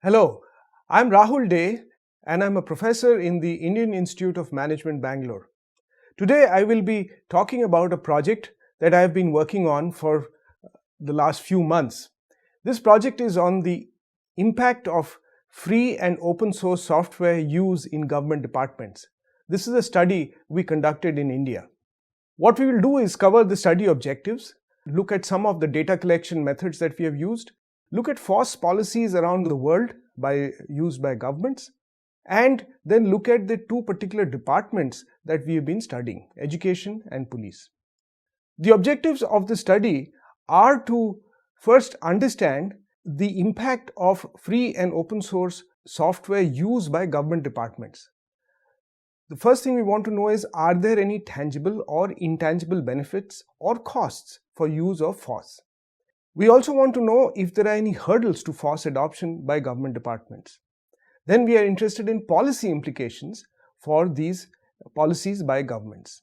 Hello, I'm Rahul Day and I'm a professor in the Indian Institute of Management, Bangalore. Today I will be talking about a project that I have been working on for the last few months. This project is on the impact of free and open source software use in government departments. This is a study we conducted in India. What we will do is cover the study objectives, look at some of the data collection methods that we have used, look at FOSS policies around the world used by governments, and then look at the two particular departments that we have been studying, education and police. The objectives of the study are to first understand the impact of free and open source software used by government departments. The first thing we want to know is, are there any tangible or intangible benefits or costs for use of FOSS? We also want to know if there are any hurdles to FOSS adoption by government departments. Then we are interested in policy implications for these policies by governments.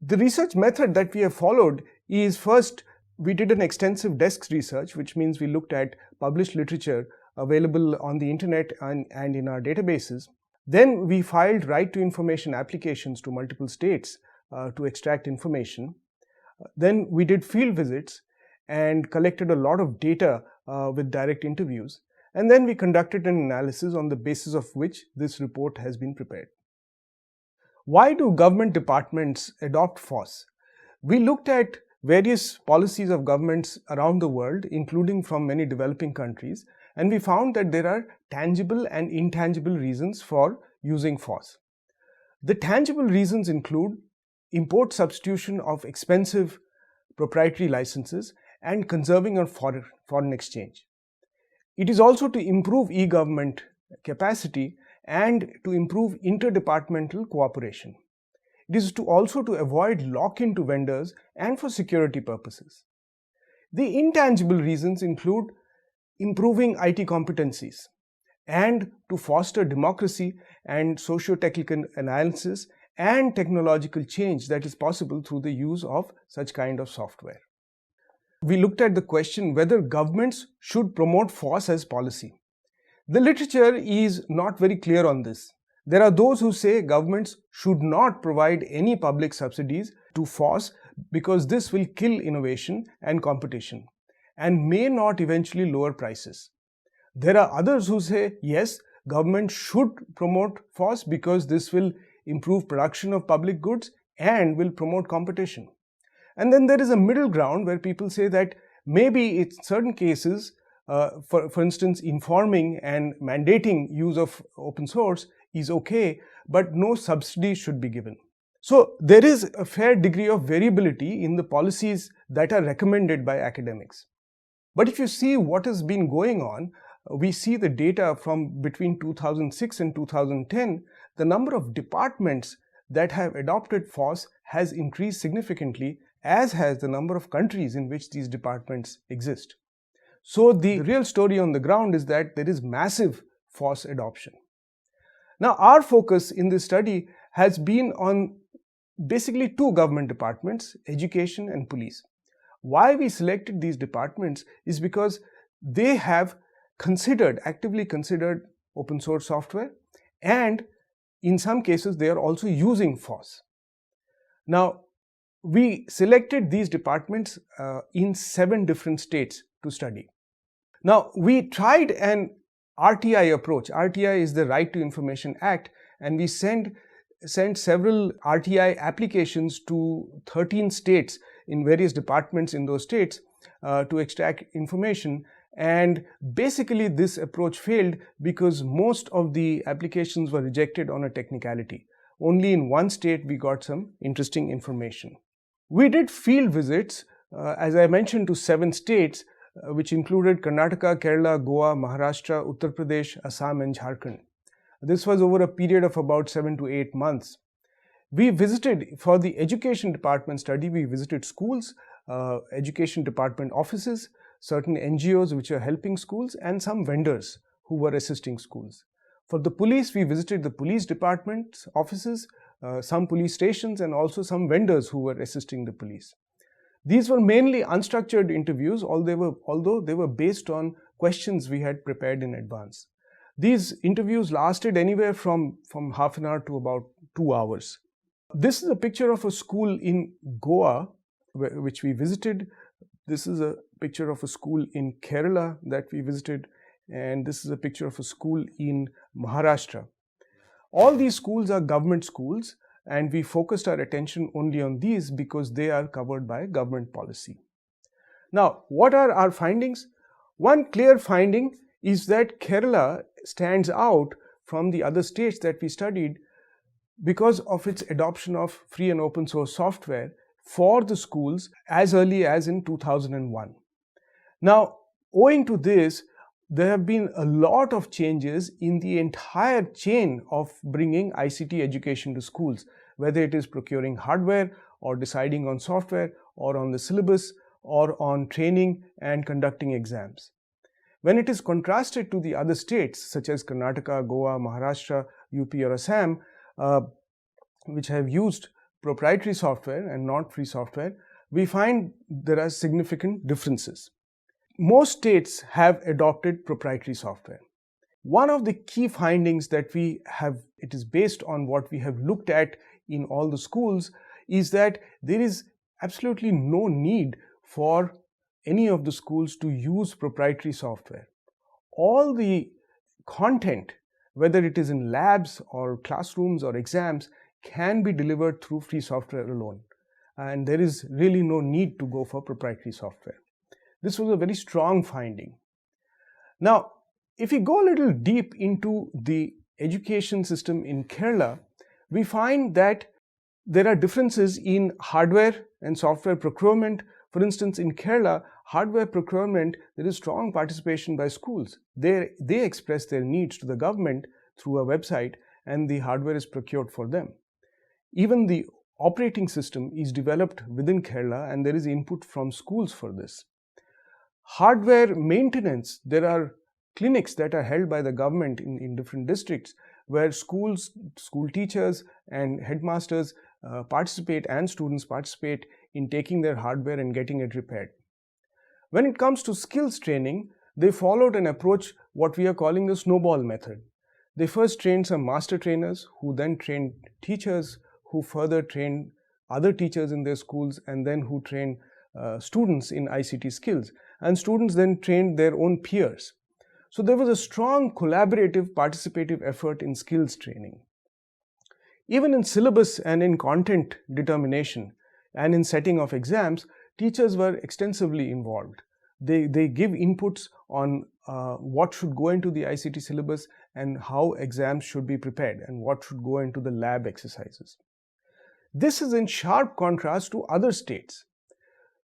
The research method that we have followed is, first, we did an extensive desk research, which means we looked at published literature available on the internet and in our databases. Then we filed right to information applications to multiple states to extract information. Then we did field visits and collected a lot of data with direct interviews. And then we conducted an analysis on the basis of which this report has been prepared. Why do government departments adopt FOSS? We looked at various policies of governments around the world, including from many developing countries, and we found that there are tangible and intangible reasons for using FOSS. The tangible reasons include import substitution of expensive proprietary licenses and conserving of foreign exchange. It is also to improve e-government capacity and to improve interdepartmental cooperation. It is also to avoid lock-in to vendors and for security purposes. The intangible reasons include improving IT competencies and to foster democracy and socio-technical analysis and technological change that is possible through the use of such kind of software. We looked at the question whether governments should promote FOSS as policy. The literature is not very clear on this. There are those who say governments should not provide any public subsidies to FOSS because this will kill innovation and competition and may not eventually lower prices. There are others who say, yes, government should promote FOSS because this will improve production of public goods and will promote competition. And then there is a middle ground where people say that maybe in certain cases, for instance, informing and mandating use of open source is okay, but no subsidy should be given. So there is a fair degree of variability in the policies that are recommended by academics. But if you see what has been going on, we see the data from between 2006 and 2010, the number of departments that have adopted FOSS has increased significantly, as has the number of countries in which these departments exist. So the real story on the ground is that there is massive FOSS adoption. Now, our focus in this study has been on basically two government departments, education and police. Why we selected these departments is because they have actively considered open source software, and in some cases they are also using FOSS. Now, we selected these departments in 7 different states to study. Now, we tried an RTI approach. RTI is the Right to Information Act, and we sent several RTI applications to 13 states in various departments in those states to extract information. And basically this approach failed because most of the applications were rejected on a technicality. Only in one state we got some interesting information. We did field visits, as I mentioned, to 7 states, which included Karnataka, Kerala, Goa, Maharashtra, Uttar Pradesh, Assam and Jharkhand. This was over a period of about 7 to 8 months. We visited, for the education department study, we visited schools, education department offices, certain NGOs which are helping schools, and some vendors who were assisting schools. For the police, we visited the police department offices, some police stations, and also some vendors who were assisting the police. These were mainly unstructured interviews, although they were based on questions we had prepared in advance. These interviews lasted anywhere from half an hour to about 2 hours. This is a picture of a school in Goa, which we visited. This is a picture of a school in Kerala that we visited, and this is a picture of a school in Maharashtra. All these schools are government schools, and we focused our attention only on these because they are covered by government policy. Now, what are our findings? One clear finding is that Kerala stands out from the other states that we studied because of its adoption of free and open source software for the schools as early as in 2001. Now, owing to this, there have been a lot of changes in the entire chain of bringing ICT education to schools, whether it is procuring hardware or deciding on software or on the syllabus or on training and conducting exams. When it is contrasted to the other states such as Karnataka, Goa, Maharashtra, UP or Assam, which have used proprietary software and not free software, we find there are significant differences. Most states have adopted proprietary software. One of the key findings that we have, it is based on what we have looked at in all the schools, is that there is absolutely no need for any of the schools to use proprietary software. All the content, whether it is in labs or classrooms or exams, can be delivered through free software alone. And there is really no need to go for proprietary software. This was a very strong finding. Now, if we go a little deep into the education system in Kerala, we find that there are differences in hardware and software procurement. For instance, in Kerala, hardware procurement, there is strong participation by schools. They express their needs to the government through a website, and the hardware is procured for them. Even the operating system is developed within Kerala, and there is input from schools for this. Hardware maintenance, there are clinics that are held by the government in different districts where school teachers and headmasters participate and students participate in taking their hardware and getting it repaired. When it comes to skills training, they followed an approach what we are calling the snowball method. They first trained some master trainers who then trained teachers who further trained other teachers in their schools and then who trained students in ICT skills, and students then trained their own peers. So there was a strong collaborative participative effort in skills training. Even in syllabus and in content determination and in setting of exams, teachers were extensively involved. They give inputs on what should go into the ICT syllabus and how exams should be prepared and what should go into the lab exercises. This is in sharp contrast to other states.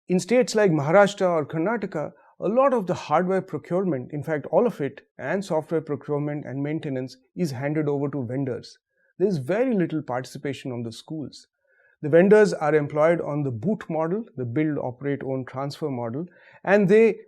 In states like Maharashtra or Karnataka, a lot of the hardware procurement, in fact all of it, and software procurement and maintenance is handed over to vendors. There is very little participation on the schools. The vendors are employed on the boot model, the build, operate, own, transfer model, and they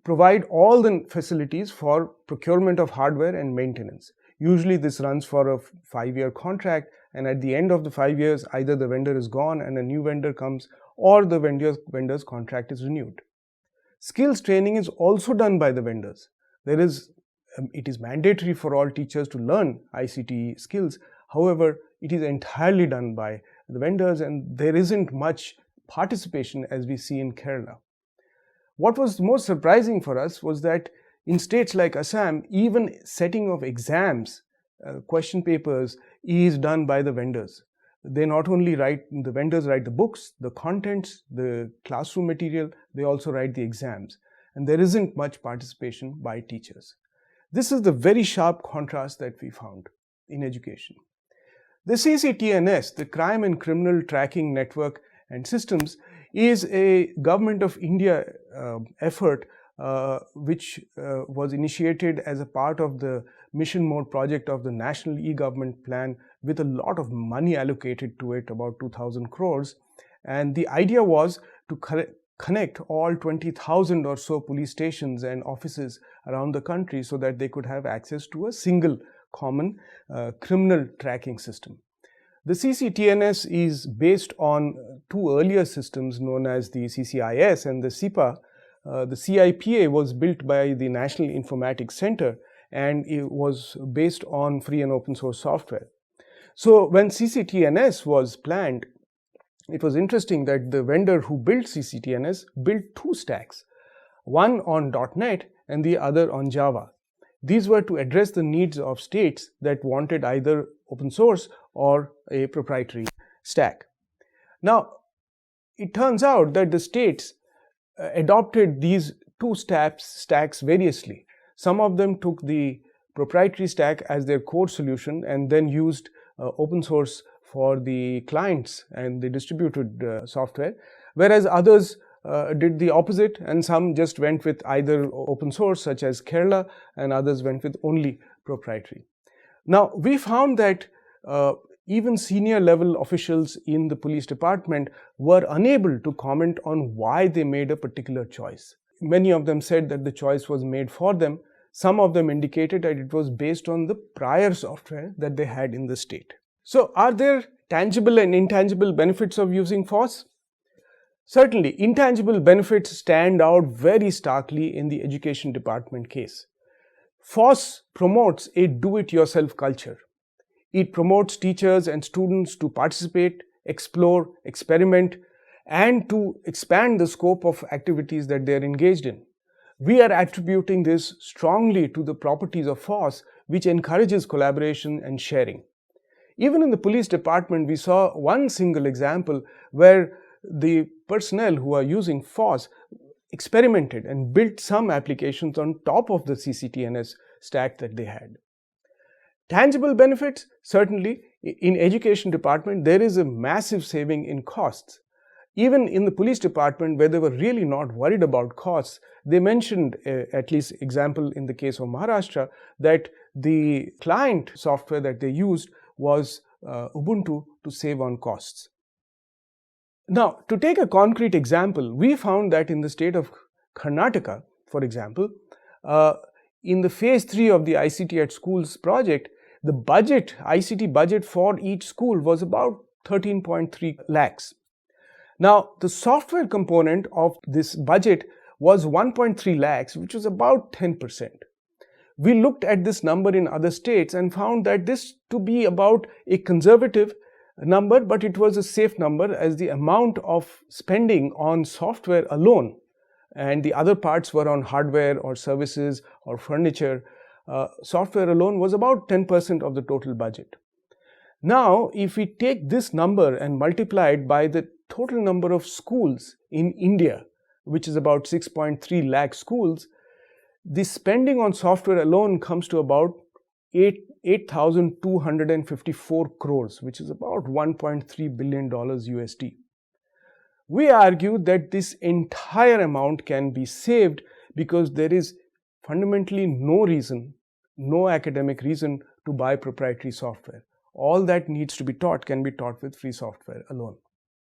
provide all the facilities for procurement of hardware and maintenance. Usually this runs for a 5-year contract, and at the end of the 5 years, either the vendor is gone and a new vendor comes, or the vendor's contract is renewed. Skills training is also done by the vendors. It is mandatory for all teachers to learn ICT skills. However, it is entirely done by the vendors, and there isn't much participation as we see in Kerala. What was most surprising for us was that in states like Assam, even setting of exams, question papers, is done by the vendors. They not only the vendors write the books, the contents, the classroom material, they also write the exams. And there isn't much participation by teachers. This is the very sharp contrast that we found in education. The CCTNS, the Crime and Criminal Tracking Network and Systems, is a Government of India effort which was initiated as a part of the mission mode project of the National E-Government Plan, with a lot of money allocated to it, about 2,000 crores. And the idea was to connect all 20,000 or so police stations and offices around the country so that they could have access to a single common criminal tracking system. The CCTNS is based on two earlier systems known as the CCIS and the CIPA. The CIPA was built by the National Informatics Center, and it was based on free and open source software. So when CCTNS was planned, it was interesting that the vendor who built CCTNS built two stacks, one on .NET and the other on Java. These were to address the needs of states that wanted either open source or a proprietary stack. Now, it turns out that the states adopted these two stacks variously. Some of them took the proprietary stack as their core solution and then used open source for the clients and the distributed software, whereas others did the opposite, and some just went with either open source such as Kerala, and others went with only proprietary. Now, we found that even senior level officials in the police department were unable to comment on why they made a particular choice. Many of them said that the choice was made for them. Some of them indicated that it was based on the prior software that they had in the state. So, are there tangible and intangible benefits of using FOSS? Certainly, intangible benefits stand out very starkly in the education department case. FOSS promotes a do-it-yourself culture. It promotes teachers and students to participate, explore, experiment, and to expand the scope of activities that they are engaged in. We are attributing this strongly to the properties of FOSS, which encourages collaboration and sharing. Even in the police department, we saw one single example where the personnel who are using FOSS experimented and built some applications on top of the CCTNS stack that they had. Tangible benefits, certainly in education department, there is a massive saving in costs. Even in the police department, where they were really not worried about costs, they mentioned, at least example in the case of Maharashtra, that the client software that they used was Ubuntu to save on costs. Now, to take a concrete example, we found that in the state of Karnataka, for example, in the phase 3 of the ICT at Schools project, the ICT budget for each school was about 13.3 lakhs. Now, the software component of this budget was 1.3 lakhs, which was about 10%. We looked at this number in other states and found that this to be about a conservative number, but it was a safe number, as the amount of spending on software alone and the other parts were on hardware or services or furniture. Software alone was about 10% of the total budget. Now, if we take this number and multiply it by the total number of schools in India, which is about 6.3 lakh schools, the spending on software alone comes to about 8,254 crores, which is about $1.3 billion USD. We argue that this entire amount can be saved because there is fundamentally no reason, no academic reason to buy proprietary software. All that needs to be taught can be taught with free software alone.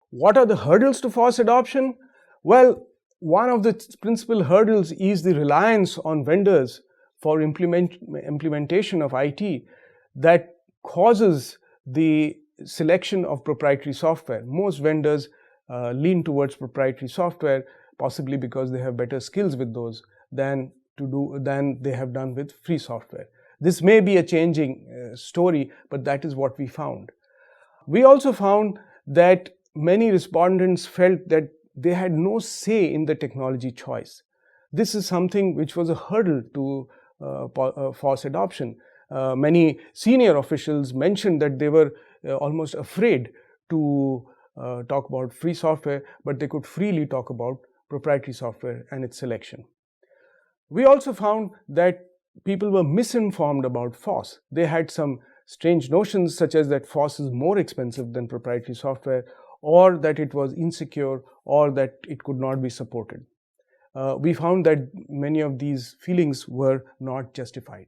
What are the hurdles to FOSS adoption? Well, one of the principal hurdles is the reliance on vendors for implementation of IT that causes the selection of proprietary software. Most vendors lean towards proprietary software, possibly because they have better skills with those than they have done with free software. This may be a changing story, but that is what we found. We also found that many respondents felt that they had no say in the technology choice. This is something which was a hurdle to FOSS adoption. Many senior officials mentioned that they were almost afraid to talk about free software, but they could freely talk about proprietary software and its selection. We also found that people were misinformed about FOSS. They had some strange notions, such as that FOSS is more expensive than proprietary software, or that it was insecure, or that it could not be supported. We found that many of these feelings were not justified.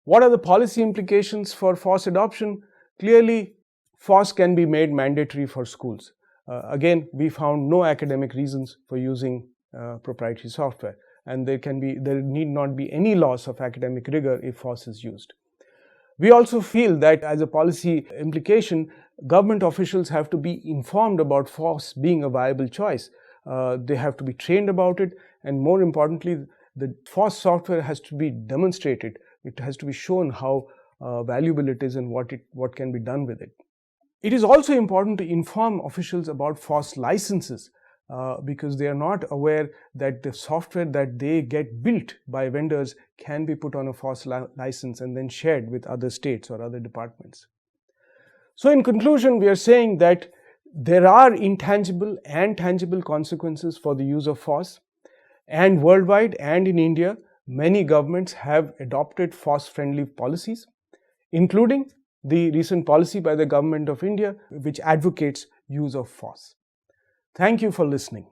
What are the policy implications for FOSS adoption? Clearly, FOSS can be made mandatory for schools. Again, we found no academic reasons for using proprietary software, and there need not be any loss of academic rigor if FOSS is used. We also feel that as a policy implication, government officials have to be informed about FOSS being a viable choice. They have to be trained about it, and more importantly, the FOSS software has to be demonstrated It has to be shown how valuable it is and what can be done with it. It is also important to inform officials about FOSS licenses because they are not aware that the software that they get built by vendors can be put on a FOSS license and then shared with other states or other departments. So in conclusion, we are saying that there are intangible and tangible consequences for the use of FOSS, and worldwide and in India, many governments have adopted FOSS-friendly policies, including the recent policy by the Government of India, which advocates use of FOSS. Thank you for listening.